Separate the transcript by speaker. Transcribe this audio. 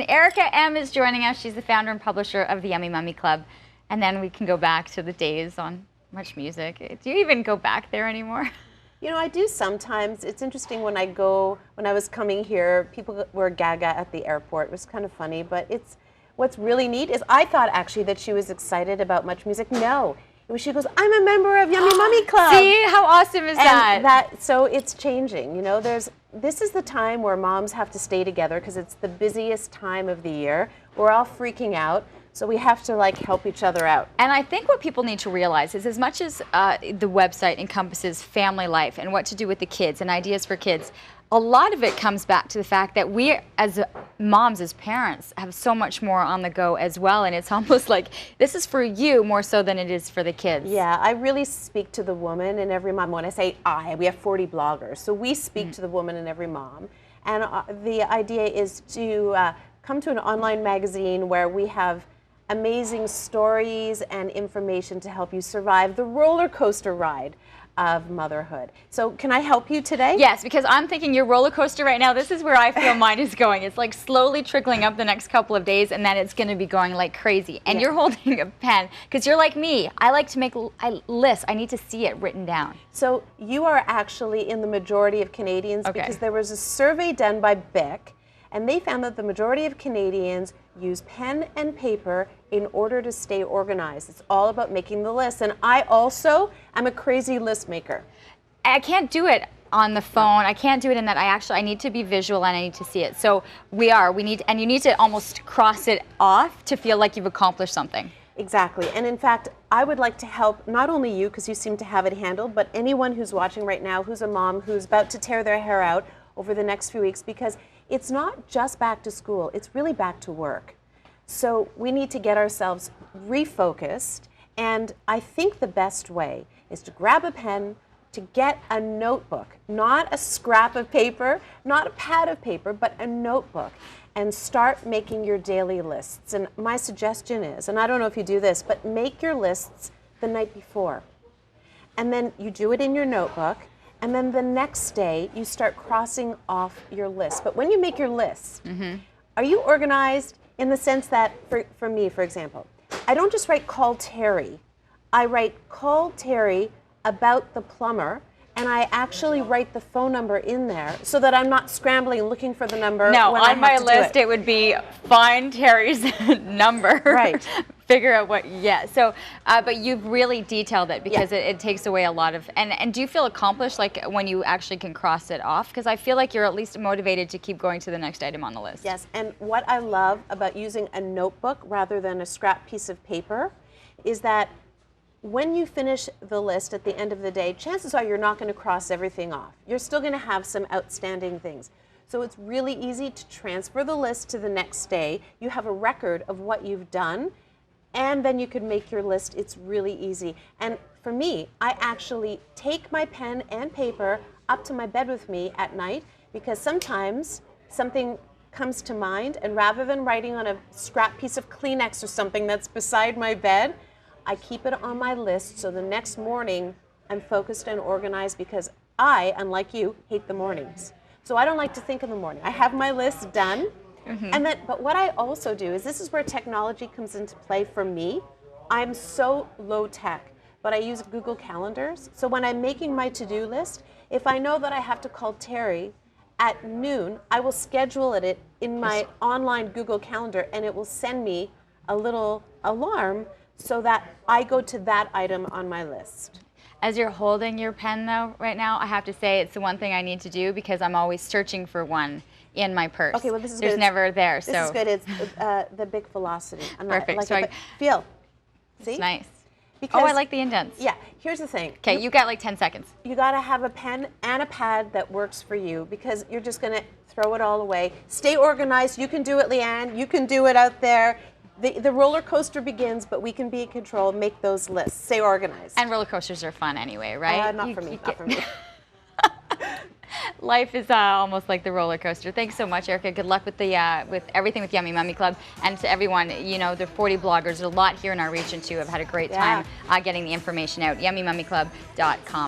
Speaker 1: Erica Ehm is joining us. She's the founder and publisher of the Yummy Mummy Club. And then we can go back to the days on Much Music. Do you even go back there anymore?
Speaker 2: You know, I do sometimes. It's interesting when I was coming here, people were gaga at the airport. It was kind of funny, but what's really neat is I thought actually that she was excited about Much Music. No. She goes, I'm a member of Yummy Mummy Club.
Speaker 1: See, how awesome is that?
Speaker 2: So it's changing. You know, this is the time where moms have to stay together because it's the busiest time of the year. We're all freaking out. So we have to like help each other out.
Speaker 1: And I think what people need to realize is as much as the website encompasses family life and what to do with the kids and ideas for kids, a lot of it comes back to the fact that we as moms, as parents, have so much more on the go as well. And it's almost like this is for you more so than it is for the kids.
Speaker 2: Yeah, I really speak to the woman and every mom. When I say we have 40 bloggers. So we speak to the woman and every mom. And the idea is to come to an online magazine where we have amazing stories and information to help you survive the roller coaster ride of motherhood. So can I help you today?
Speaker 1: Yes, because I'm thinking your roller coaster right now, this is where I feel mine is going. It's like slowly trickling up the next couple of days and then it's going to be going like crazy. And you're holding a pen because you're like me. I like to make lists. I need to see it written down.
Speaker 2: So you are actually in the majority of Canadians because there was a survey done by BIC and they found that the majority of Canadians use pen and paper in order to stay organized. It's all about making the list. And I also am a crazy list maker.
Speaker 1: I can't do it on the phone. I can't do it in that. I need to be visual and I need to see it. So you need to almost cross it off to feel like you've accomplished something.
Speaker 2: Exactly. And in fact, I would like to help not only you, because you seem to have it handled, but anyone who's watching right now who's a mom who's about to tear their hair out over the next few weeks, because it's not just back to school, it's really back to work. So we need to get ourselves refocused, and I think the best way is to grab a pen, to get a notebook, not a scrap of paper, not a pad of paper, but a notebook, and start making your daily lists. And my suggestion is, and I don't know if you do this, but make your lists the night before. And then you do it in your notebook, and then the next day you start crossing off your list. But when you make your list, are you organized in the sense that, for me, for example, I don't just write call Terry. I write call Terry about the plumber, and I actually write the phone number in there so that I'm not scrambling looking for the number.
Speaker 1: No, on my list it would be find Terry's number.
Speaker 2: Right.
Speaker 1: Figure out what, so, but you've really detailed it because it takes away a lot of, and do you feel accomplished like when you actually can cross it off? Because I feel like you're at least motivated to keep going to the next item on the list.
Speaker 2: Yes, and what I love about using a notebook rather than a scrap piece of paper is that when you finish the list at the end of the day, chances are you're not going to cross everything off. You're still going to have some outstanding things. So it's really easy to transfer the list to the next day. You have a record of what you've done, and then you can make your list. It's really easy. And for me, I actually take my pen and paper up to my bed with me at night because sometimes something comes to mind, and rather than writing on a scrap piece of Kleenex or something that's beside my bed, I keep it on my list so the next morning I'm focused and organized because I, unlike you, hate the mornings. So I don't like to think in the morning. I have my list done. And but what I also do is, this is where technology comes into play for me. I'm so low tech, but I use Google Calendars. So when I'm making my to-do list, if I know that I have to call Terry at noon, I will schedule it in my online Google Calendar, and it will send me a little alarm so that I go to that item on my list.
Speaker 1: As you're holding your pen though right now, I have to say it's the one thing I need to do because I'm always searching for one in my purse.
Speaker 2: Okay, well this is
Speaker 1: There's
Speaker 2: good.
Speaker 1: never there.
Speaker 2: This is good. It's the big velocity.
Speaker 1: Perfect.
Speaker 2: So feel. See?
Speaker 1: It's nice.
Speaker 2: Because,
Speaker 1: I like the indents.
Speaker 2: Yeah. Here's the thing.
Speaker 1: Okay, you got like 10 seconds.
Speaker 2: You got to have a pen and a pad that works for you because you're just going to throw it all away. Stay organized. You can do it, Leanne. You can do it out there. The roller coaster begins, but we can be in control. Make those lists. Stay organized.
Speaker 1: And roller coasters are fun anyway, right?
Speaker 2: Not for me. Not for me.
Speaker 1: Life is almost like the roller coaster. Thanks so much, Erica. Good luck with the with everything with Yummy Mummy Club, and to everyone. You know, there are 40 bloggers. There's a lot here in our region too. I've had a great time getting the information out. YummyMummyClub.ca.